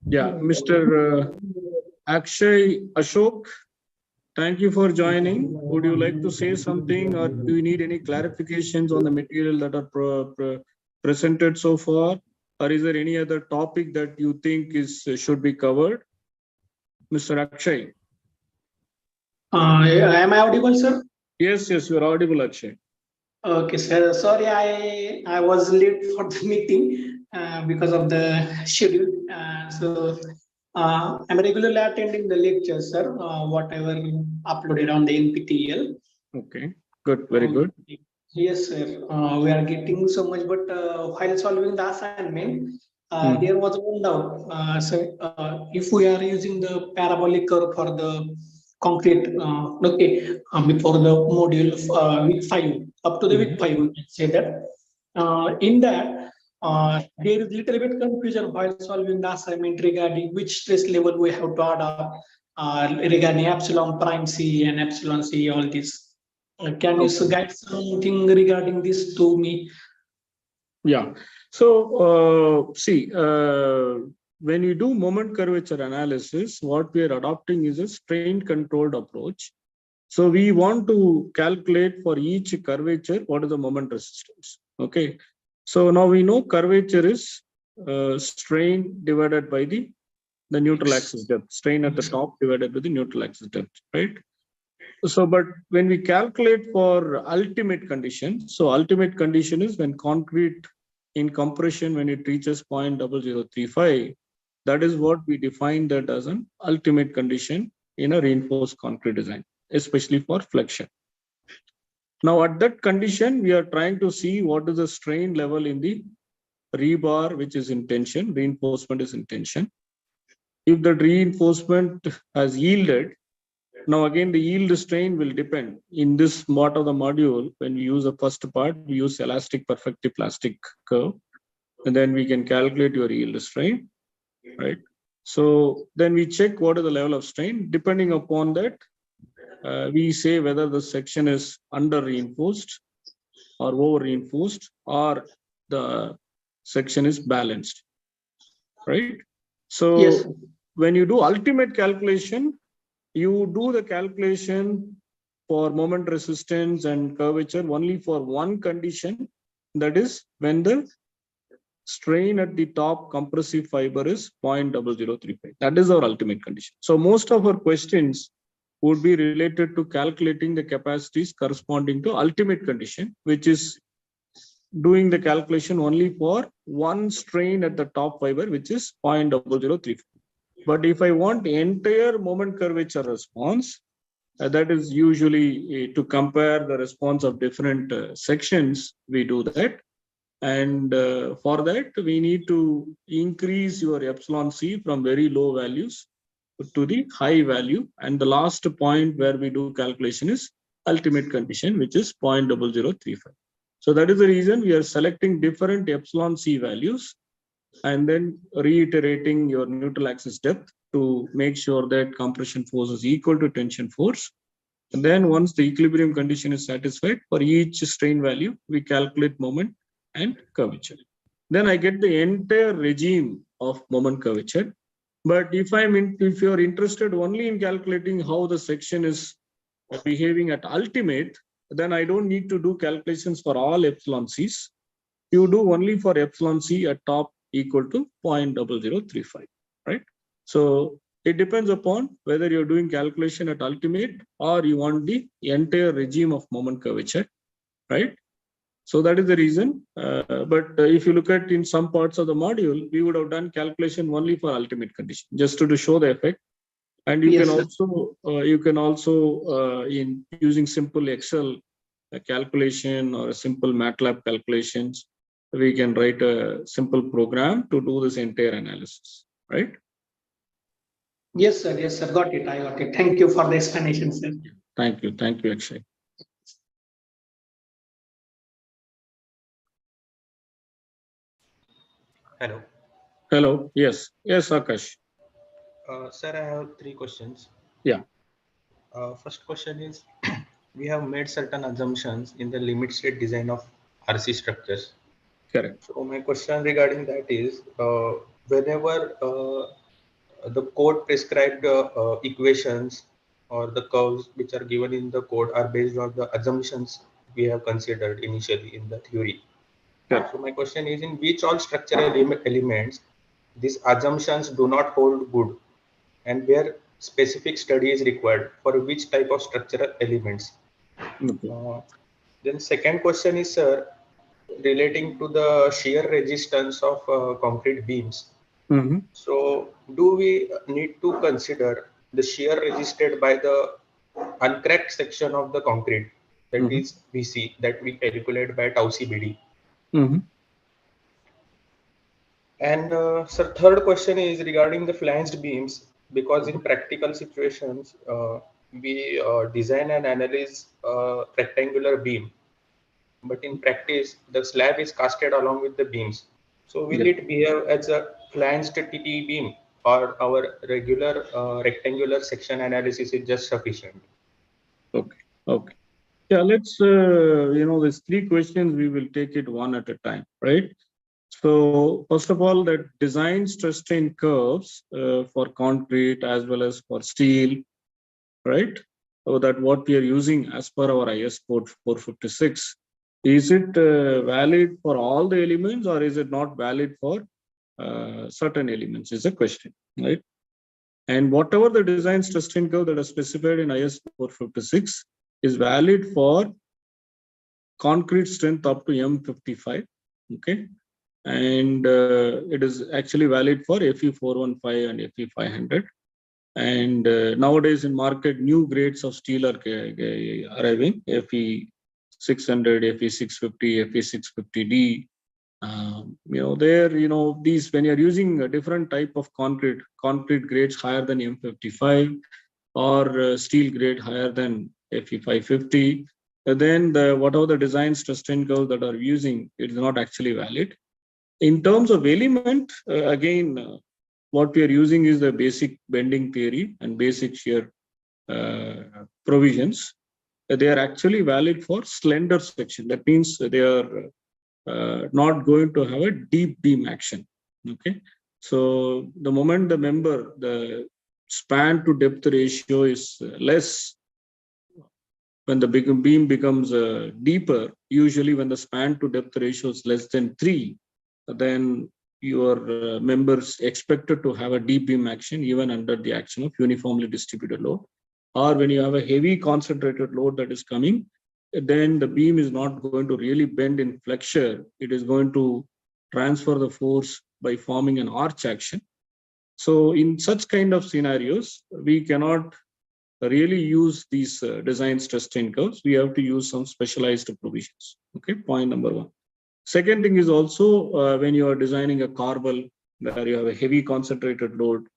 Yeah, Mr. Akshay Ashok, thank you for joining. Would you like to say something, or do you need any clarifications on the material that are presented so far? Or is there any other topic that you think should be covered? Mr. Akshay. Am I audible, sir? Yes, you are audible, Akshay. Okay, sir. Sorry, I was late for the meeting because of the schedule. I'm regularly attending the lectures, sir. Whatever uploaded on the NPTEL. Okay, good, very good. Yes, sir. We are getting so much, but while solving the assignment, there was one doubt. If we are using the parabolic curve for the concrete, before the module week 5, up to the week 5, we can say that. In that, there is little bit confusion while solving the assignment regarding which stress level we have to adopt regarding epsilon prime C and epsilon C, all this. Can you guide something regarding this to me? Yeah. So, see, when you do moment curvature analysis, what we are adopting is a strain controlled approach. So we want to calculate for each curvature what is the moment resistance. Okay. So now we know curvature is strain divided by the neutral axis depth, strain at the top divided by the neutral axis depth, right? So, but when we calculate for ultimate condition, so ultimate condition is when concrete in compression, when it reaches 0.0035, that is what we define that as an ultimate condition in a reinforced concrete design, especially for flexion. Now, at that condition, we are trying to see what is the strain level in the rebar, which is in tension, reinforcement is in tension. If that reinforcement has yielded, Now again, the yield strain will depend. In this part of the module, when we use the first part, we use elastic perfective plastic curve, and then we can calculate your yield strain, right? So then we check what is the level of strain. Depending upon that, we say whether the section is under reinforced or over reinforced, or the section is balanced, right? So Yes. when you do ultimate calculation, you do the calculation for moment resistance and curvature only for one condition, that is when the strain at the top compressive fiber is 0.0035. That is our ultimate condition. So most of our questions would be related to calculating the capacities corresponding to ultimate condition, which is doing the calculation only for one strain at the top fiber, which is 0.0035. But if I want the entire moment curvature response, that is usually to compare the response of different sections, we do that. And for that, we need to increase your epsilon C from very low values to the high value. And the last point where we do calculation is ultimate condition, which is 0.0035. So that is the reason we are selecting different epsilon C values and then reiterating your neutral axis depth to make sure that compression force is equal to tension force. And then once the equilibrium condition is satisfied, for each strain value, we calculate moment and curvature. Then I get the entire regime of moment curvature. But if you're interested only in calculating how the section is behaving at ultimate, then I don't need to do calculations for all epsilon C's. You do only for epsilon C at top equal to 0.0035, right? So it depends upon whether you're doing calculation at ultimate or you want the entire regime of moment curvature, right? So that is the reason. But if you look at in some parts of the module, we would have done calculation only for ultimate condition, just to show the effect. And you can also in using simple Excel calculation or a simple MATLAB calculations, we can write a simple program to do this entire analysis, right? Yes, sir. Yes, sir. Got it. I got it. Thank you for the explanation, sir. Thank you. Thank you, Akshay. Hello. Hello. Yes. Yes, Akash. Sir, I have 3 questions. Yeah. First question is, we have made certain assumptions in the limit state design of RC structures. Correct. So my question regarding that is, whenever the code prescribed equations or the curves which are given in the code are based on the assumptions we have considered initially in the theory. Correct. So my question is, in which all structural elements these assumptions do not hold good, and where specific study is required for which type of structural elements. Okay. Then second question is, sir, relating to the shear resistance of concrete beams. Mm-hmm. So do we need to consider the shear resisted by the uncracked section of the concrete, that is VC, that we calculate by tau CBD? Mm-hmm. And sir, third question is regarding the flanged beams, because in practical situations, we design and analyze a rectangular beam, but in practice, the slab is casted along with the beams. So will it behave as a flanged TT beam, or our regular rectangular section analysis is just sufficient? Okay. Okay. Yeah, let's, these 3 questions, we will take it one at a time, right? So first of all, that design stress strain curves for concrete as well as for steel, right? So that what we are using as per our IS code 456, is it valid for all the elements or is it not valid for certain elements is a question, right? And whatever the design stress strain curve that is specified in IS 456 is valid for concrete strength up to M55, okay? And it is actually valid for FE415 and FE500. And nowadays in market, new grades of steel are arriving, FE600, FE650, FE650D. These, when you're using a different type of concrete grades higher than M55, or steel grade higher than Fe 550, then whatever the design stress strain curve that are using, it is not actually valid. In terms of element, again, what we are using is the basic bending theory and basic shear provisions. They are actually valid for slender section. That means they are not going to have a deep beam action. Okay, so the moment the member, the span to depth ratio is less, when the big beam becomes deeper, usually when the span to depth ratio is less than 3, then your members expected to have a deep beam action even under the action of uniformly distributed load. Or when you have a heavy concentrated load that is coming, then the beam is not going to really bend in flexure. It is going to transfer the force by forming an arch action. So in such kind of scenarios, we cannot really use these design stress strain curves. We have to use some specialized provisions. Okay, point number 1. Second thing is also when you are designing a corbel where you have a heavy concentrated load,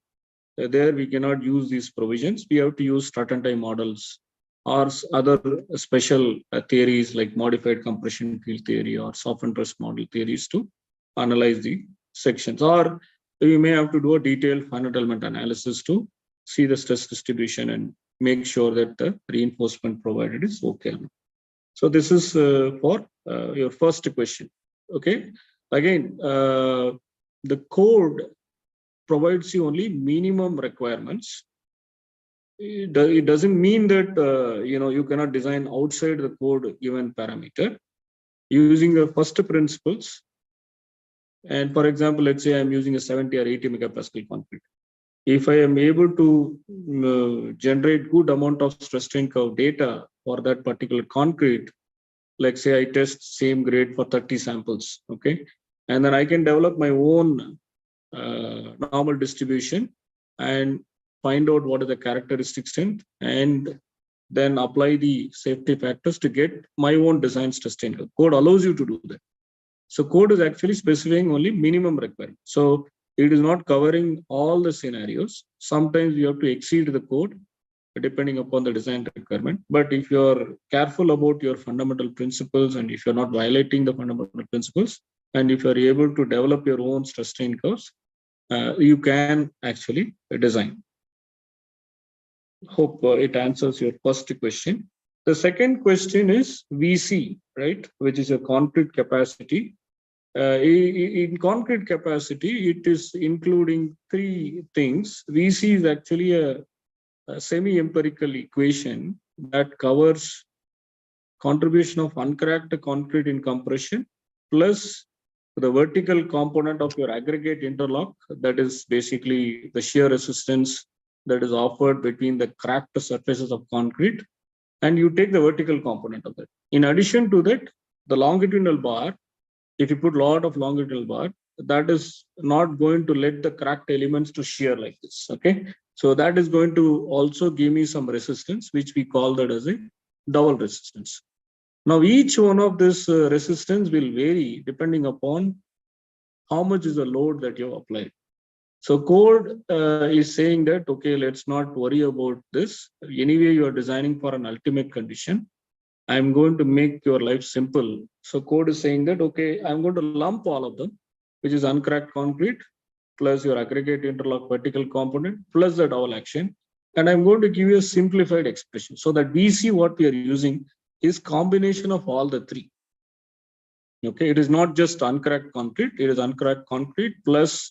there we cannot use these provisions. We have to use strut-and-tie models or other special theories like modified compression field theory or softened truss model theories to analyze the sections. Or we may have to do a detailed finite element analysis to see the stress distribution and make sure that the reinforcement provided is okay. So this is for your first question. Okay. Again, the code provides you only minimum requirements. It doesn't mean that you cannot design outside the code given parameter using the first principles. And for example, let's say I'm using a 70 or 80 megapascal concrete. If I am able to generate good amount of stress strain curve data for that particular concrete, like say I test same grade for 30 samples, okay, and then I can develop my own normal distribution and find out what is the characteristic strength and then apply the safety factors to get my own design stress strain curve. Code allows you to do that. So code is actually specifying only minimum requirement. So it is not covering all the scenarios. Sometimes you have to exceed the code depending upon the design requirement. But if you're careful about your fundamental principles and if you're not violating the fundamental principles, and if you're able to develop your own stress strain curves, you can actually design. Hope it answers your first question. The second question is VC, right? Which is a concrete capacity. In concrete capacity, it is including 3 things. VC is actually a semi-empirical equation that covers contribution of uncracked concrete in compression plus the vertical component of your aggregate interlock, that is basically the shear resistance that is offered between the cracked surfaces of concrete, and you take the vertical component of that. In addition to that, the longitudinal bar, if you put a lot of longitudinal bar, that is not going to let the cracked elements to shear like this, okay? So that is going to also give me some resistance, which we call that as a dowel resistance. Now, each one of this resistance will vary depending upon how much is the load that you have applied. So code is saying that, okay, let's not worry about this. Anyway, you are designing for an ultimate condition. I'm going to make your life simple. So code is saying that, okay, I'm going to lump all of them, which is uncracked concrete, plus your aggregate interlock vertical component, plus the dowel action. And I'm going to give you a simplified expression so that we see what we are using is combination of all the 3. Okay, it is not just uncracked concrete, it is uncracked concrete plus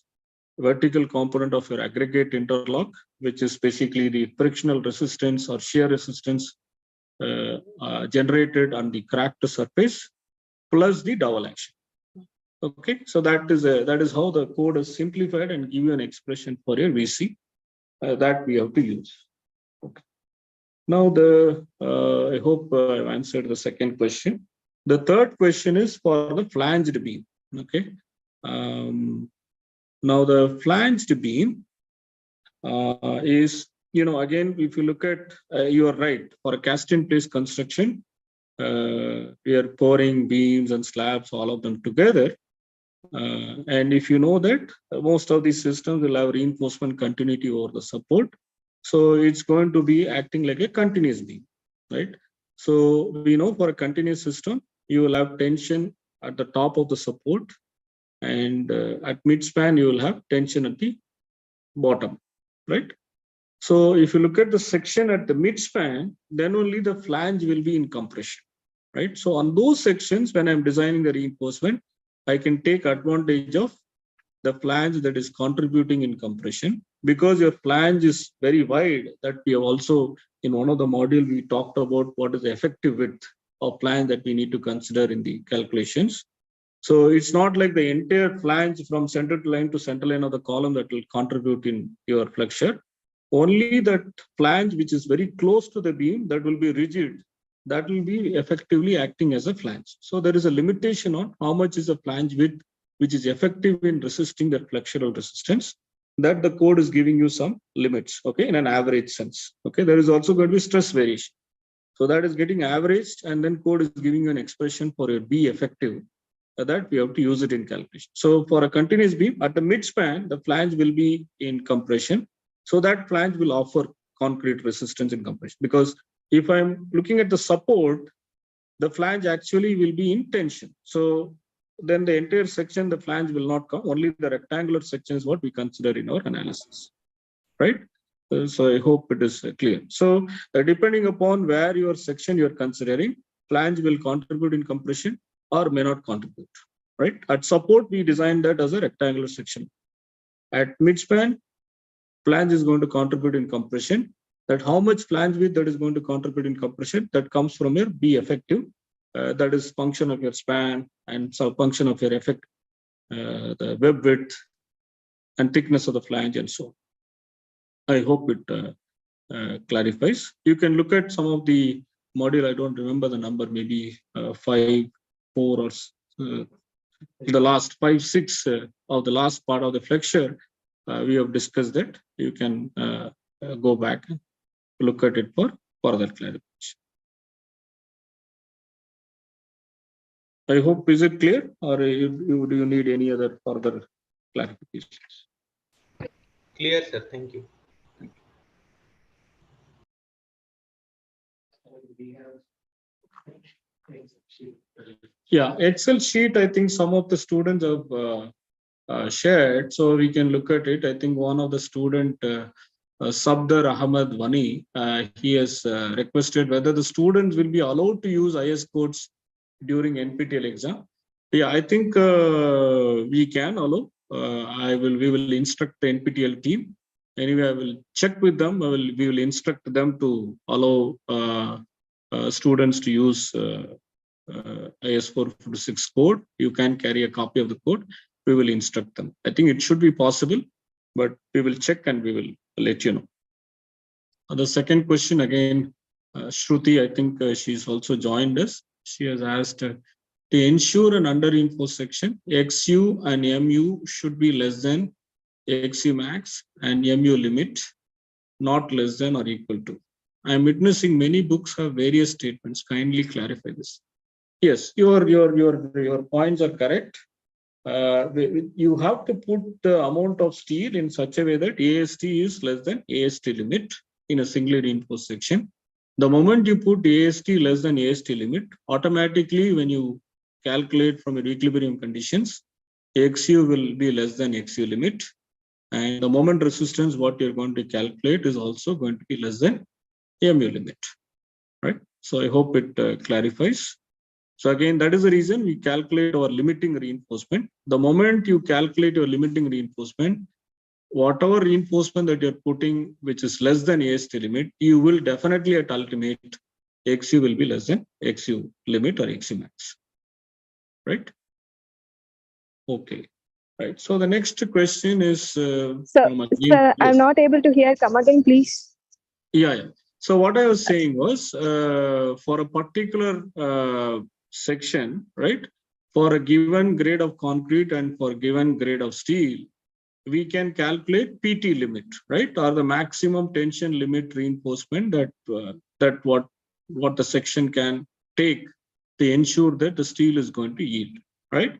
vertical component of your aggregate interlock, which is basically the frictional resistance or shear resistance generated on the cracked surface, plus the dowel action. Okay, so that is how the code is simplified and give you an expression for your VC that we have to use. Okay. Now I hope I've answered the second question. The third question is for the flanged beam. Okay. Now the flanged beam is, again, if you look at, you are right, for a cast-in-place construction, we are pouring beams and slabs, all of them together. And if you know that most of these systems will have reinforcement continuity over the support. So it's going to be acting like a continuous beam, right? So we know for a continuous system, you will have tension at the top of the support, and at midspan, you will have tension at the bottom, right? So if you look at the section at the midspan, then only the flange will be in compression, right? So on those sections, when I'm designing the reinforcement, I can take advantage of the flange that is contributing in compression, because your flange is very wide. That we have also, in one of the module, we talked about what is the effective width of flange that we need to consider in the calculations. So it's not like the entire flange from center line to center line of the column that will contribute in your flexure. Only that flange which is very close to the beam, that will be rigid, that will be effectively acting as a flange. So there is a limitation on how much is a flange width which is effective in resisting that flexural resistance, that the code is giving you some limits, okay, in an average sense. Okay, there is also going to be stress variation. So that is getting averaged, and then code is giving you an expression for your B effective, that we have to use it in calculation. So for a continuous beam, at the midspan, the flange will be in compression. So that flange will offer concrete resistance in compression. Because if I'm looking at the support, the flange actually will be in tension. So then the entire section, the flange will not come. Only the rectangular section is what we consider in our analysis, right? So I hope it is clear. So depending upon where your section you're considering, flange will contribute in compression or may not contribute, right? At support, we designed that as a rectangular section. At midspan, flange is going to contribute in compression. That how much flange width that is going to contribute in compression, that comes from your B effective. That is function of your span and some function of your effect, the web width and thickness of the flange and so on. I hope it clarifies. You can look at some of the module, I don't remember the number, maybe 5, 4 or the last 5, 6 of the last part of the flexure, we have discussed that. You can go back and look at it for further clarification. I hope, is it clear, or do you need any other further clarifications? Clear, sir. Thank you. Yeah, Excel sheet, I think some of the students have shared, so we can look at it. I think one of the student, Sabdar Ahmed Wani, he has requested whether the students will be allowed to use IS codes during NPTEL exam. Yeah, I think we can allow. We will instruct the NPTEL team. Anyway, I will check with them. We will instruct them to allow students to use IS 456 code. You can carry a copy of the code. We will instruct them. I think it should be possible, but we will check and we will let you know. The second question again, Shruti, I think she's also joined us. She has asked, to ensure an under-reinforced section, XU and MU should be less than XU max and MU limit, not less than or equal to. I am witnessing many books have various statements. Kindly clarify this. Yes, your points are correct. You have to put the amount of steel in such a way that AST is less than AST limit in a singly reinforced section. The moment you put AST less than AST limit, automatically when you calculate from your equilibrium conditions, XU will be less than XU limit. And the moment resistance, what you're going to calculate is also going to be less than MU limit, right? So I hope it clarifies. So again, that is the reason we calculate our limiting reinforcement. The moment you calculate your limiting reinforcement, whatever reinforcement that you're putting, which is less than AST limit, you will definitely at ultimate XU will be less than XU limit or XU max, right? Okay, right. So the next question is Sir, I'm not able to hear. Come again, please. Yeah. So what I was saying was, for a particular section, right, for a given grade of concrete and for a given grade of steel, we can calculate PT limit, right, or the maximum tension limit reinforcement that what the section can take to ensure that the steel is going to yield, right?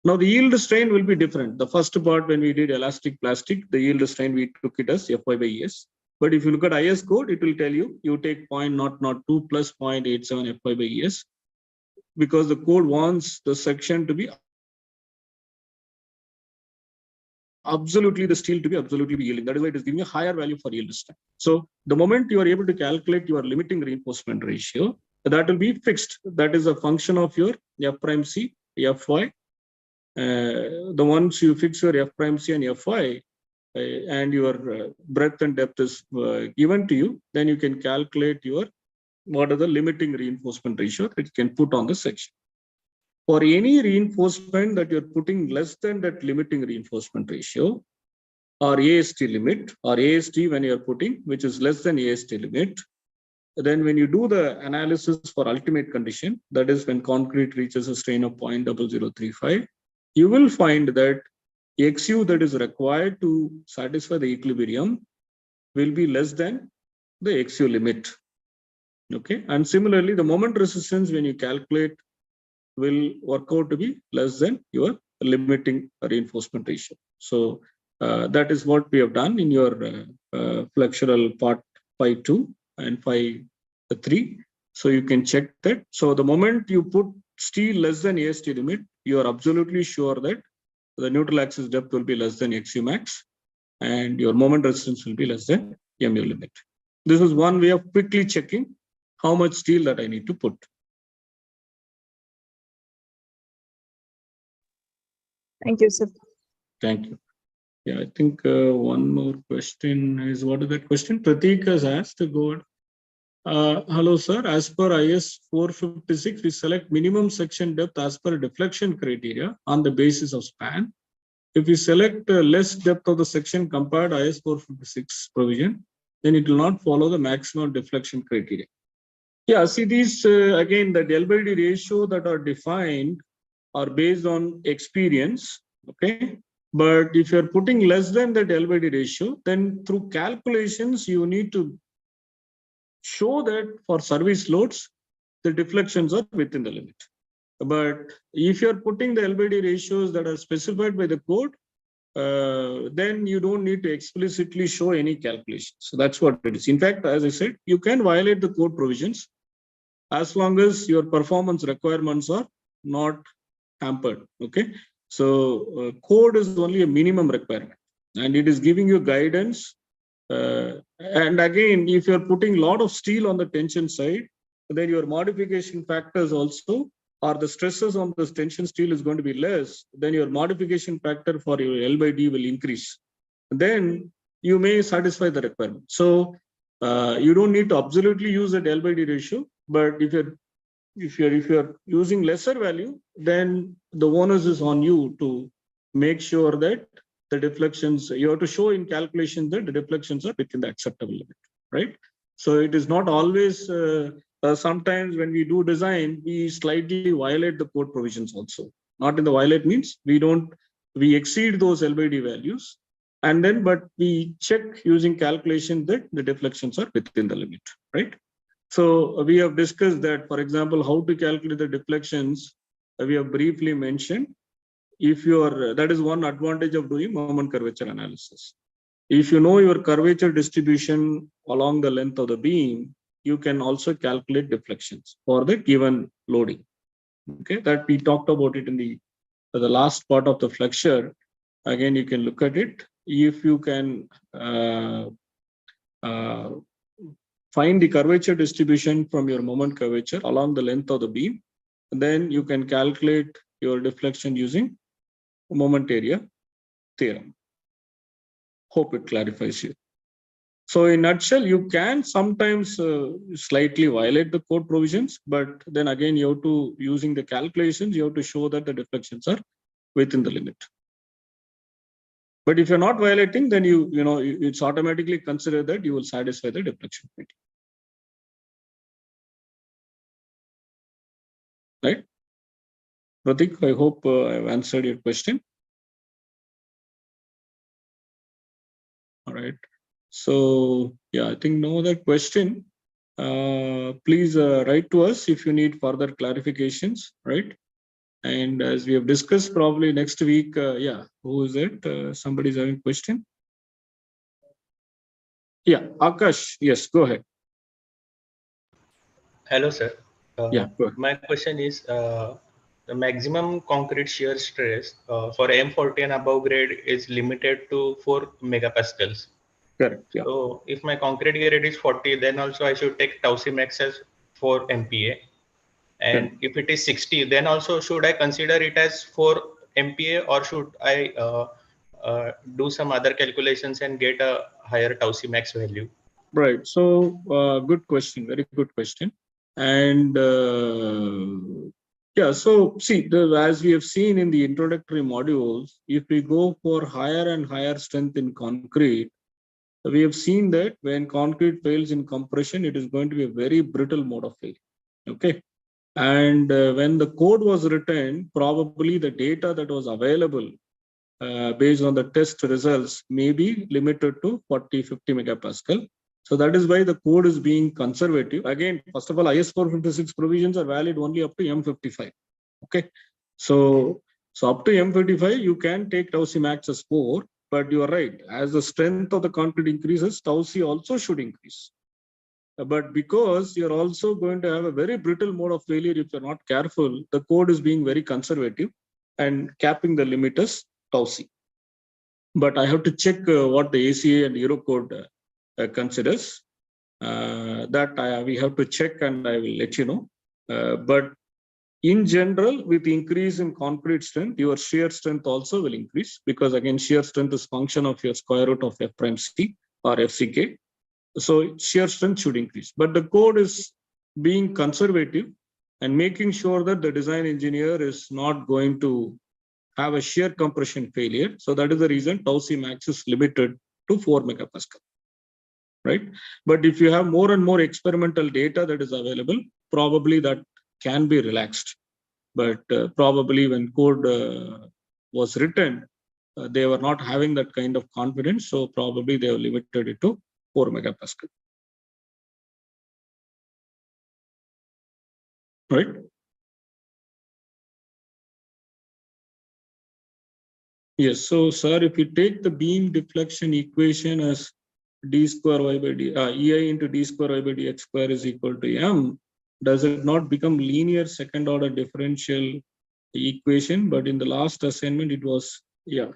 Now the yield strain will be different. The first part when we did elastic plastic, the yield strain we took it as FY by ES. But if you look at IS code, it will tell you, you take 0.002 plus 0.87 FY by ES, because the code wants the section to be absolutely, the steel to be absolutely yielding. That is why it is giving a higher value for yield strength. So the moment you are able to calculate your limiting reinforcement ratio, that will be fixed. That is a function of your F prime C, Fy. The once you fix your F prime C and Fy, and your breadth and depth is given to you, then you can calculate your what are the limiting reinforcement ratio that you can put on the section. For any reinforcement that you're putting less than that limiting reinforcement ratio, or AST limit, or AST when you're putting, which is less than AST limit, then when you do the analysis for ultimate condition, that is when concrete reaches a strain of 0.0035, you will find that XU that is required to satisfy the equilibrium will be less than the XU limit. Okay, and similarly, the moment resistance when you calculate will work out to be less than your limiting reinforcement ratio. So that is what we have done in your flexural part 5.2 and 5.3. So you can check that. So the moment you put steel less than AST limit, you are absolutely sure that the neutral axis depth will be less than XU max, and your moment resistance will be less than MU limit. This is one way of quickly checking how much steel that I need to put. Thank you, sir. Thank you. Yeah, I think one more question is, what is that question? Pratik has asked to go on. Hello, sir. As per IS 456, we select minimum section depth as per deflection criteria on the basis of span. If we select less depth of the section compared to IS 456 provision, then it will not follow the maximum deflection criteria. Yeah, see these, again, the L by D ratio that are defined are based on experience, okay? But if you're putting less than that L by D ratio, then through calculations, you need to show that for service loads, the deflections are within the limit. But if you're putting the L by D ratios that are specified by the code, then you don't need to explicitly show any calculation. So that's what it is. In fact, as I said, you can violate the code provisions as long as your performance requirements are not hampered. Okay, so code is only a minimum requirement, and it is giving you guidance. And again, if you're putting a lot of steel on the tension side, then your modification factors also, or the stresses on this tension steel is going to be less, then your modification factor for your L by D will increase. Then you may satisfy the requirement. So you don't need to absolutely use that L by D ratio, but if you're using lesser value, then the onus is on you to make sure that the deflections, you have to show in calculation that the deflections are within the acceptable limit, right? So it is not always, sometimes when we do design, we slightly violate the code provisions also. Not in the violate means we exceed those L by D values, and then, but we check using calculation that the deflections are within the limit, right? So we have discussed that, for example, how to calculate the deflections, we have briefly mentioned. If you are, that is one advantage of doing moment curvature analysis. If you know your curvature distribution along the length of the beam, you can also calculate deflections for the given loading. Okay, that we talked about it in the last part of the flexure. Again, you can look at it. If you can find the curvature distribution from your moment curvature along the length of the beam, then you can calculate your deflection using moment area theorem. Hope it clarifies you. So in a nutshell, you can sometimes slightly violate the code provisions, but then again, you have to, using the calculations, you have to show that the deflections are within the limit. But if you're not violating, then it's automatically considered that you will satisfy the deflection criteria. Right? Pratik, I hope I've answered your question. All right. So yeah, I think no other question. Please write to us if you need further clarifications, right? And as we have discussed, probably next week, yeah, who is it? Somebody's having a question. Yeah, Akash, yes, go ahead. Hello, sir. Yeah, go ahead. My question is the maximum concrete shear stress for M40 and above grade is limited to 4 megapascals. Correct. Yeah. So if my concrete grade is 40, then also I should take tau C max as 4 MPa. And if it is 60, then also should I consider it as 4 MPa, or should I do some other calculations and get a higher tau C max value? Right. So good question. Very good question. And yeah, so see, as we have seen in the introductory modules, if we go for higher and higher strength in concrete, we have seen that when concrete fails in compression, it is going to be a very brittle mode of failure. Okay. And when the code was written, probably the data that was available based on the test results may be limited to 40, 50 megapascal. So that is why the code is being conservative. Again, first of all, IS 456 provisions are valid only up to M55. Okay. So up to M55, you can take tau C max as 4, but you are right. As the strength of the concrete increases, tau C also should increase. But because you're also going to have a very brittle mode of failure if you're not careful, the code is being very conservative and capping the limit as tau C. But I have to check what the ACA and Eurocode considers. That we have to check, and I will let you know. But in general, with increase in concrete strength, your shear strength also will increase, because again, shear strength is function of your square root of F prime C or FCK. So shear strength should increase, but the code is being conservative and making sure that the design engineer is not going to have a shear compression failure. So that is the reason tau C max is limited to 4 megapascal, right? But if you have more and more experimental data that is available, probably that can be relaxed. But probably when code was written, they were not having that kind of confidence. So probably they have limited it to 4 megapascal. Right? Yes. So, sir, if you take the beam deflection equation as d square y by d, EI into d square y by dx square is equal to m, does it not become linear second order differential equation? But in the last assignment, it was, yeah.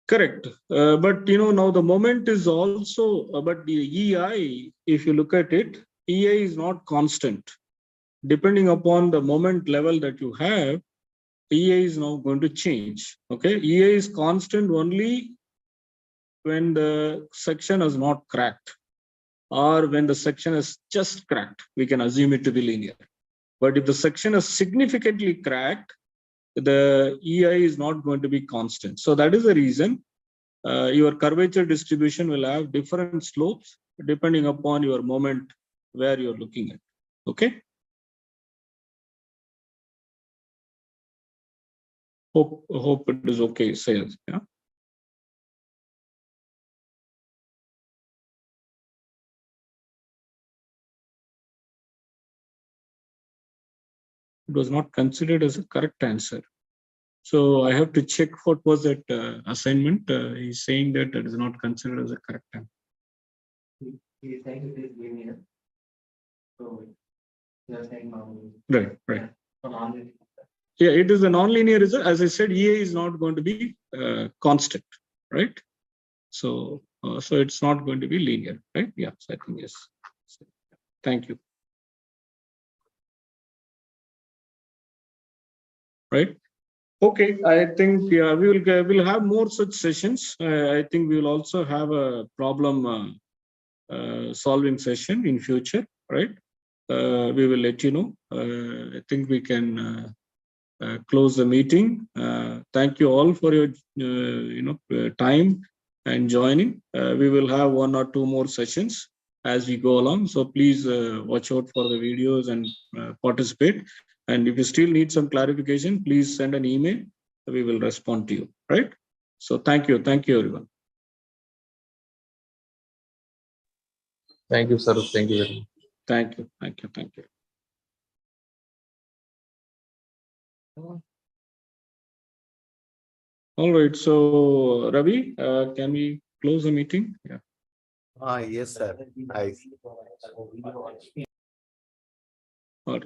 Correct. But now the moment is also, but the EI, if you look at it, EI is not constant. Depending upon the moment level that you have, EA is now going to change. Okay, EA is constant only when the section is not cracked, or when the section is just cracked. We can assume it to be linear. But if the section is significantly cracked, the EI is not going to be constant. So that is the reason your curvature distribution will have different slopes depending upon your moment where you're looking at. Okay. Hope it is okay, sales. Yeah. It was not considered as a correct answer. So I have to check what was that assignment. He's saying that it is not considered as a correct answer. He is saying it is linear. So you are saying non-linear. Right, right. So non-linear. Yeah, it is a non-linear result. As I said, EA is not going to be constant, right? So, so it's not going to be linear, right? Yeah, so I think yes. So, thank you. Right. Okay, I think we'll have more such sessions. I think we will also have a problem solving session in future, right? We will let you know. I think we can close the meeting. Thank you all for your time and joining. We will have 1 or 2 more sessions as we go along. So please watch out for the videos and participate. And if you still need some clarification, please send an email. We will respond to you, right? So thank you. Thank you, everyone. Thank you, sir. Thank you very much. Thank you. Thank you. Thank you. All right. So Ravi, can we close the meeting? Yeah. Yes, sir. I. Or